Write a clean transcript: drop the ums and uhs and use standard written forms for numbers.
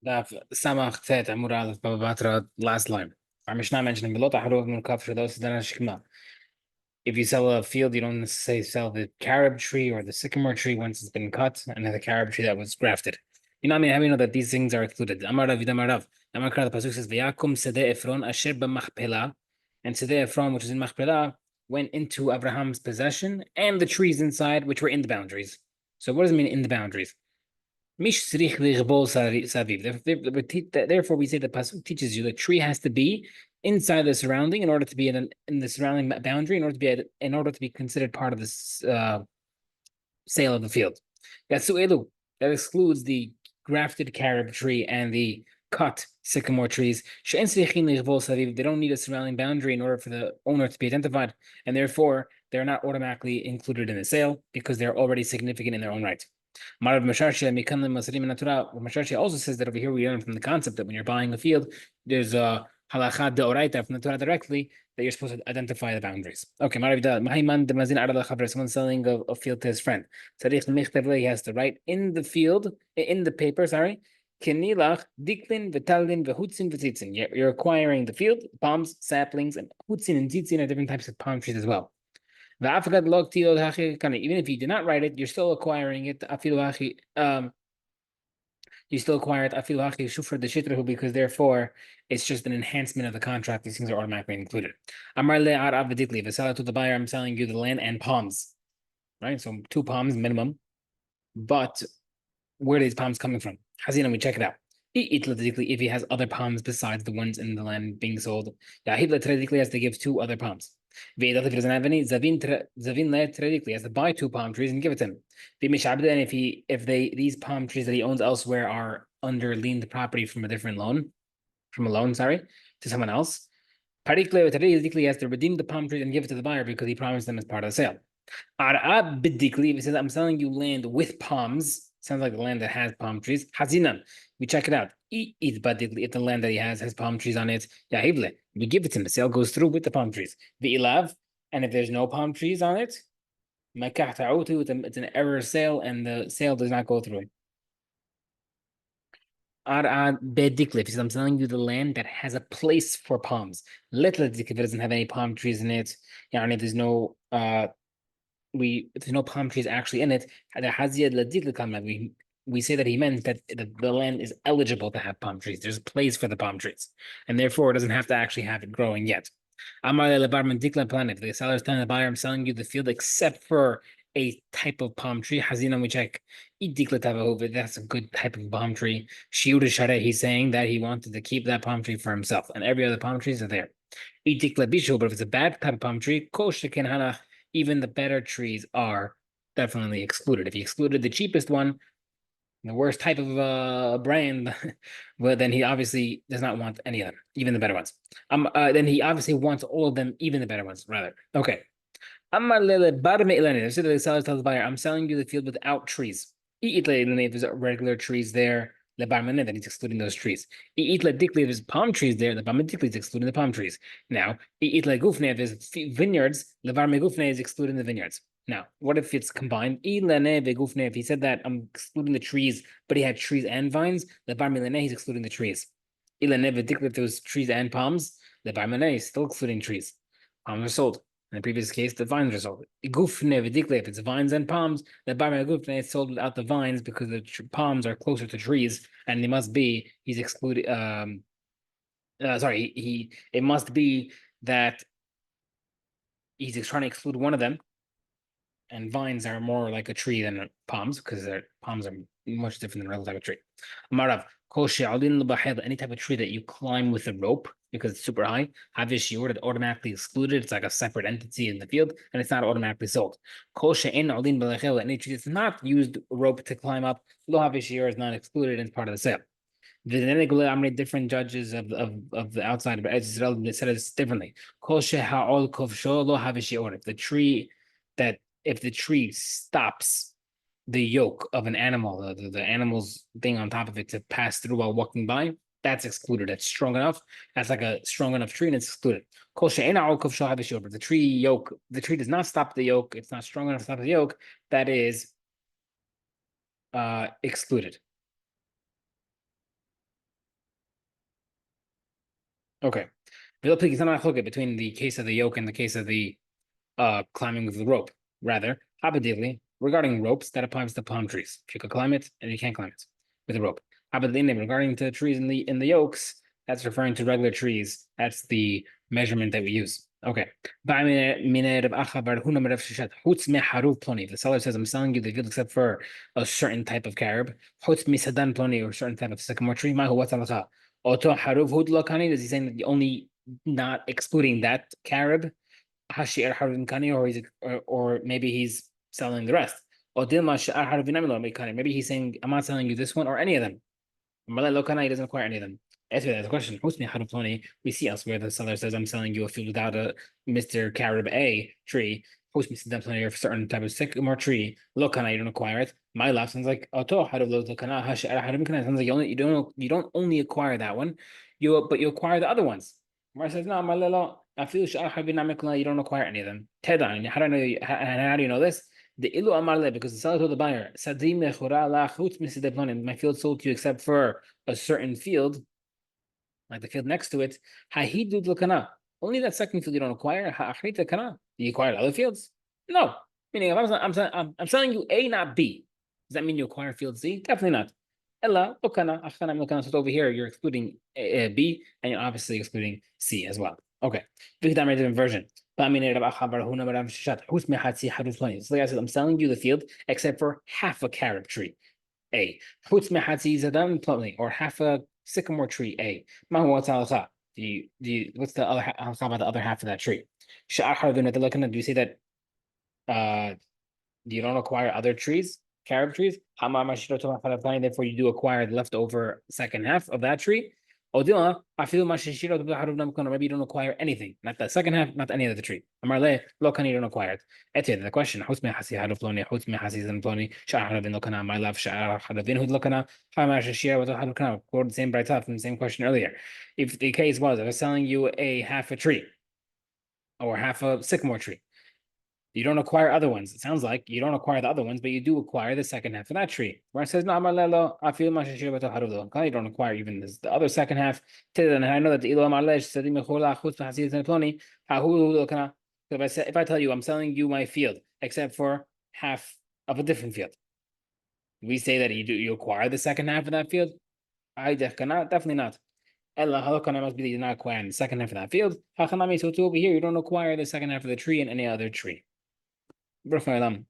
Daf Samach Tet Amud Aleph Baba Batra, last line. Our Mishnah mentioning below Taharov Min Kaf Shados Dana Shikma. If you sell a field, you don't necessarily sell the carob tree or the sycamore tree once it's been cut, and the carob tree that was grafted. You know what I mean? How do you know that these things are included? Amar Rav Yidam Rav. Amar Kara, the pasuk says, "V'yakum Sedeh Ephron asher b'machpelah," and Sedeh Ephron, which is in Machpelah, went into Abraham's possession, and the trees inside, which were in the boundaries. So what does it mean in the boundaries? Mish tzrich lirbol saviv. Therefore, we say the pasuk teaches you the tree has to be inside the surrounding in order to be in the surrounding boundary, in order to be considered part of this sale of the field. Yatsuelu, that excludes the grafted carob tree and the cut sycamore trees. They don't need a surrounding boundary in order for the owner to be identified, and therefore they're not automatically included in the sale because they're already significant in their own right. Masharshi also says that over here we learn from the concept that when you're buying a field, there's a halacha deoraita from the Torah directly that you're supposed to identify the boundaries. Okay, someone's selling a field to his friend. He has to write in the field, in the paper, sorry, Kenilach, diklin, vitalin, vehutzin, v'tzitzin. You're acquiring the field, palms, saplings, and hutzin and tzitzin are different types of palm trees as well. Even if you did not write it, you're still acquiring it. You still acquire it because therefore it's just an enhancement of the contract. These things are automatically included. If I sell it to the buyer, I'm selling you the land and palms. Right? So 2 palms minimum. But where are these palms coming from? Hazina, we check it out. If he has other palms besides the ones in the land being sold, he has to give 2 other palms. If he doesn't have any, Zavin has to buy 2 palm trees and give it to him. And if these palm trees that he owns elsewhere are under liened property from a loan, sorry, to someone else, he has to redeem the palm trees and give it to the buyer because he promised them as part of the sale. If he says, I'm selling you land with palms, sounds like the land that has palm trees. Hazinan, we check it out. If the land that he has palm trees on it, we give it to him. The sale goes through with the palm trees. The ilav, and if there's no palm trees on it, it's an error sale, and the sale does not go through. If he says, I'm selling you the land that has a place for palms. If it doesn't have any palm trees in it, and if there's no if there's no palm trees actually in it, we say that he meant that the land is eligible to have palm trees. There's a place for the palm trees, and therefore it doesn't have to actually have it growing yet. If the seller is telling the buyer, I'm selling you the field except for a type of palm tree. Hazina, we check. That's a good type of palm tree. He's saying that he wanted to keep that palm tree for himself, and every other palm trees are there. But if it's a bad type of palm tree, even the better trees are definitely excluded. If he excluded the cheapest one, the worst type of brand, well, then he obviously does not want any of them, even the better ones. Then he obviously wants all of them, even the better ones, rather. Okay. The seller tells the buyer, I'm selling you the field without trees. If there's regular trees there, then he's excluding those trees. If there's palm trees there, the is excluding the palm trees. Now, if there's vineyards, is excluding the vineyards. Now, what if it's combined? If he said that I'm excluding the trees, but he had trees and vines, he's excluding the trees. If there was trees and palms, he's still excluding trees. Palms are sold. In the previous case, the vines are sold. If it's vines and palms, the gufne is sold without the vines because the palms are closer to trees, and he's excluded. It must be that he's trying to exclude one of them, and vines are more like a tree than palms because palms are much different than a regular type of tree. Marav, any type of tree that you climb with a rope because it's super high, have shiur that automatically excluded. It's like a separate entity in the field, and it's not automatically sold. Any tree that's not used rope to climb up, lo have shiur is not excluded and it's part of the sale. How many different judges of the outside of Israel said it differently. If the tree stops the yoke of an animal, the animal's thing on top of it to pass through while walking by, that's excluded. That's strong enough. That's like a strong enough tree, and it's excluded. But the tree does not stop the yoke. It's not strong enough to stop the yoke. That is excluded. Okay. Between the case of the yoke and the case of the climbing with the rope. Rather, habedili, regarding ropes, that applies to palm trees. If you could climb it and you can't climb it with a rope. Habedili, regarding to trees in the yokes, that's referring to regular trees. That's the measurement that we use. Okay. The seller says, I'm selling you the field except for a certain type of carob. Or a certain type of sycamore tree. Does he saying that the only not excluding that carob? Hashir Harvin Kani, or maybe he's selling the rest. Or Dilma Sha'ar Harvin maybe he's saying, I'm not selling you this one or any of them. Malay Lokana, he doesn't acquire any of them. Answer that question. We see elsewhere the seller says, I'm selling you a field without a Mr. Carib A tree. Host me Sidam of a certain type of sycamore tree. Lokana, you don't acquire it. My laugh sounds like Auto Harab Lokana, Hashir Harvin Kani. Sounds like you don't only acquire that one, but you acquire the other ones. Mar says, no, Malala, I feel you don't acquire any of them. Tedan, how do I know how do you know this? The ilu amarle, because the seller told the buyer, Sadim mechura la chutz misideplonim, my field sold to you except for a certain field, like the field next to it. Hahidud lakana. Only that second field you don't acquire. Ha'achrita kana. You acquired other fields? No. Meaning, if I'm selling you A, not B. Does that mean you acquire field C? Definitely not. Ella lokana achana lokana. So over here, you're excluding B, and you're obviously excluding C as well. Okay. Different version. So like I said, I'm selling you the field except for half a carob tree. A. Or half a sycamore tree. A. What's the other half about the other half of that tree? Do you say that you don't acquire other trees, carob trees? Therefore, you do acquire the leftover second half of that tree. Odila, I feel maybe you don't acquire anything, not the second half, not any of the tree. Amarle, lokani you don't acquire it. Etienne, the question, Husme Hasi Hadufloni, Husme Hasi Zamploni, Shaharabin Lokana, my love, Shahar Hadavin Hud Lokana, Hamashashia with Hadukana, quoted the same bright from the same question earlier. If the case was, I was selling you a half a tree or half a sycamore tree. You don't acquire other ones. It sounds like you don't acquire the other ones, but you do acquire the second half of that tree. Where it says, no, I feel you don't acquire even this, the other second half. And I know that the if I tell you I'm selling you my field, except for half of a different field, we say that you acquire the second half of that field. I definitely not. Ella halakana must be that you're not acquiring the second half of that field. Hachanami, so too over here, you don't acquire the second half of the tree in any other tree. Amen.